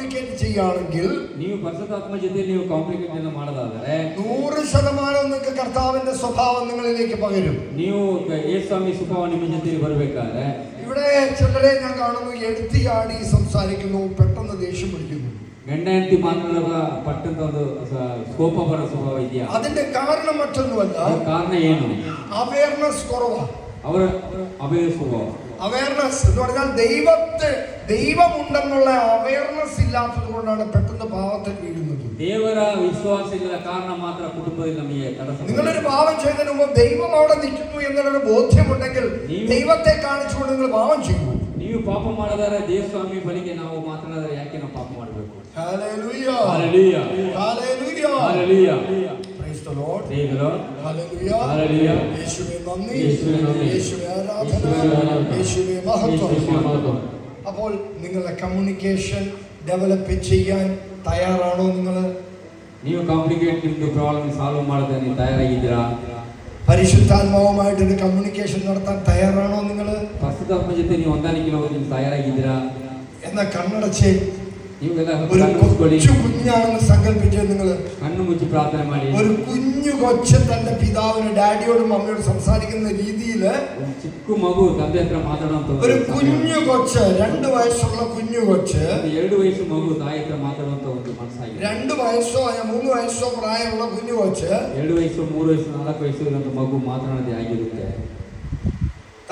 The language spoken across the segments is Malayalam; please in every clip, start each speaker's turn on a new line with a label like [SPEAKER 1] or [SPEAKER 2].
[SPEAKER 1] കോംപ്ലിക്കേറ്റ് ചെയ്യുകയാണെങ്കിൽ,
[SPEAKER 2] ನೀವು ಪರಿಶುದ್ಧಾತ್ಮ ಜೊತೆ ನೀವು ಕಾಂಪ್ಲಿಕೇಟ್ ಅನ್ನು ಮಾಡೋದಾದರೆ
[SPEAKER 1] 100% നിങ്ങൾക്ക് കർത്താവിന്റെ സ്വഭാവം നിങ്ങളിലേക്ക് പകരും.
[SPEAKER 2] ನೀವು യേശുസ്വാമി ಸ್ವಭಾವ ನಿಮ್ಮ ಜೊತೆಲಿ ಬರಬೇಕಾದ್ರೆ,
[SPEAKER 1] ഇവിടെ ചിലരെ ഞാൻ കാണുന്നു എടുത്തിയാടി സംസാരിക്കുന്നു, പെട്ടെന്ന് ദേഷ്യം പിടിക്കുന്നു.
[SPEAKER 2] ಗಂಡ ಹೆಂಡತಿ ಮಾತನಾಡುವಾಗ ಪಟ್ಟಂತ ಒಂದು ಕೋಪ ಬರೋ ಸ್ವಭಾವ ಇದೆಯಾ?
[SPEAKER 1] അതിന്റെ കാരണം മറ്റൊന്നുമല്ല,
[SPEAKER 2] ಕಾರಣ ಏನು?
[SPEAKER 1] അവയർനെസ് കുറവാണ്.
[SPEAKER 2] ಅವರ ಅಭಯ ಸ್ವಭಾವ.
[SPEAKER 1] അവയർനെസ് എന്ന് പറഞ്ഞാൽ ദൈവമുണ്ടെന്നുള്ള അവയർനെസ് ഇല്ലാത്തത് കൊണ്ടാണ് പെട്ടെന്ന് പാപത്തിൽ വീഴുന്നത്.
[SPEAKER 2] ದೇವರ ವಿಶ್ವಾಸ ಇಲ್ಲದ ಕಾರಣ ಮಾತ್ರ ಕುಟುಂಬದಲ್ಲಿ ನಮಗೆ ತടಸ್ಸ.
[SPEAKER 1] നിങ്ങളൊരു പാപം ചെയ്തതിന് മുമ്പ് ദൈവം അവിടെ നിൽക്കുന്നു എന്നുള്ളൊരു ബോധ്യമുണ്ടെങ്കിൽ ദൈവത്തെ കാണിച്ചുകൊണ്ട് നിങ്ങൾ പാപം ചെയ്യൂ.
[SPEAKER 2] ನೀವು ಪಾಪ ಮಾಡಿದರೆ ದೇವಸ್ವಾಮಿ ಬಳಿಗೆ ನಾವು ಮಾತನಾಡಿದರೆ ಯಾಕೆ ನಾವು ಪಾಪ ಮಾಡಬೇಕು?
[SPEAKER 1] Hallelujah,
[SPEAKER 2] hallelujah,
[SPEAKER 1] hallelujah,
[SPEAKER 2] hallelujah.
[SPEAKER 1] Praise the Lord,
[SPEAKER 2] praise the Lord,
[SPEAKER 1] hallelujah,
[SPEAKER 2] hallelujah.
[SPEAKER 1] യേശുവേ നന്ദി,
[SPEAKER 2] യേശുവേ നന്ദി,
[SPEAKER 1] യേശുവേ ആരാധന, യേശുവേ മഹത്വം. അപ്പോൾ നിങ്ങളുടെ കമ്മ്യൂണിക്കേഷൻ ഡെവലപ്പ് ചെയ്യാൻ തയ്യാറാണോ?
[SPEAKER 2] ನೀವು ಕಾಂಪ್ಲಿಕೇಟ್ ಇದ್ದು ಪ್ರಾಬ್ಲಮ್ ಸಾಲ್ವ್ ಮಾಡೋದಕ್ಕೆ ನೀವು ತಯಾರಾಗಿದ್ದೀರಾ?
[SPEAKER 1] പരിശുദ്ധാത്മാവുമായിട്ടൊരു കമ്മ്യൂണിക്കേഷൻ നടത്താൻ തയ്യാറാണോ?
[SPEAKER 2] ಪರಿಶುದ್ಧಾತ್ಮ ಜೊತೆ ನೀವು ಹೊಂದಾಣಿಕೆ ನೀವು ತಯಾರಾಗಿದ್ದೀರಾ?
[SPEAKER 1] എന്നാ കണ്ണടച്ച്
[SPEAKER 2] ನೀವೆಲ್ಲ
[SPEAKER 1] ഒരു കൊച്ചു കുഞ്ഞാണെന്ന് സങ്കല്പിച്ച് നിങ്ങൾ
[SPEAKER 2] കണ്ണു മുಚ್ಚി പ്രാർത്ഥന ಮಾಡಿ.
[SPEAKER 1] ഒരു കുഞ്ഞു കൊച്ച് തന്റെ പിതാവിന് ഡാഡിയോടും മമ്മിയോടും സംസാരിക്കുന്ന രീതിയിൽ
[SPEAKER 2] ಚಿಕ್ಕ ಮಗು ತಂದೆ ಹತ್ರ ಮಾತಾಡುವಂತ
[SPEAKER 1] ഒരു കുഞ്ഞു കൊച്ച്, 2 വയസ്സുള്ള കുഞ്ഞു കൊച്ച്,
[SPEAKER 2] 2 ವಯಸ್ಸು ಮಗು ತಾಯಿ ಹತ್ರ ಮಾತಾಡುವಂತ ಒಂದು ಮನಸ್ಸಾಗಿದೆ.
[SPEAKER 1] 2 വയസ്സോ 3 വയസ്സോ പ്രായമുള്ള കുഞ്ഞു കൊച്ച്
[SPEAKER 2] 2 ವಯಸ್ಸು 3 ವಯಸ್ಸು 4 ವಯಸ್ಸು ಇರುವಂತ ಮಗು ಮಾತನಾಡದೆ ಆಗಿರುತ್ತೆ.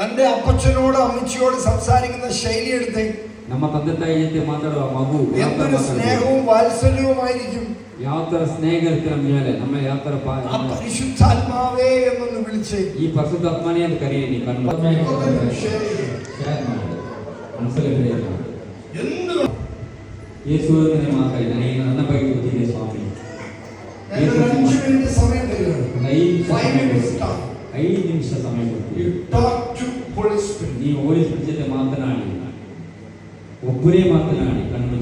[SPEAKER 1] തന്റെ അപ്പച്ചനോട് അമ്മച്ചിയോട് സംസാരിക്കുന്ന ശൈലി എടുത്തേ.
[SPEAKER 2] ನಮ್ಮ ತಂದೆ ತಾಯಿ ಜೊತೆ ಮಾತಾಡುವ ಮಗು
[SPEAKER 1] എന്തൊരു സ്നേഹവും വാത്സല്യവുമായിരിക്കും.
[SPEAKER 2] ಯಾವ ತರ ಸ್ನೇಹ ಇರುತ್ತೆ ನಮ್ಮ ಮೇಲೆ, ನಮ್ಮ ಯಾವ ತರ
[SPEAKER 1] പരിശുദ്ധാത്മാവേ എന്നൊന്ന് വിളിച്ച്
[SPEAKER 2] ಈ ಪರಿಶುದ್ಧಾತ್ಮನೇ ಅಂತ ಕರೀರಿ. ನೀವು ಕಣ್ಣು ಯೇಸುವಿನ ಮಾತಾಡಿ ನನಗೆ ನನ್ನ ಬಗ್ಗೆ ಗೊತ್ತಿದೆ ಸ್ವಾಮಿ.
[SPEAKER 1] 5 ನಿಮಿಷ ಸಮಯ ಕೊಡ್ತೀವಿ.
[SPEAKER 2] 5 ನಿಮಿಷ ಸಮಯ ಕೊಡ್ತೀವಿ. ನೀವು ಹೋಲಿ ಸ್ಪಿರಿಟ್ ಜೊತೆ ಮಾತನಾಡಿ, ಒಬ್ಬರೇ ಮಾತನಾಡಿ, ಕಣ್ಣು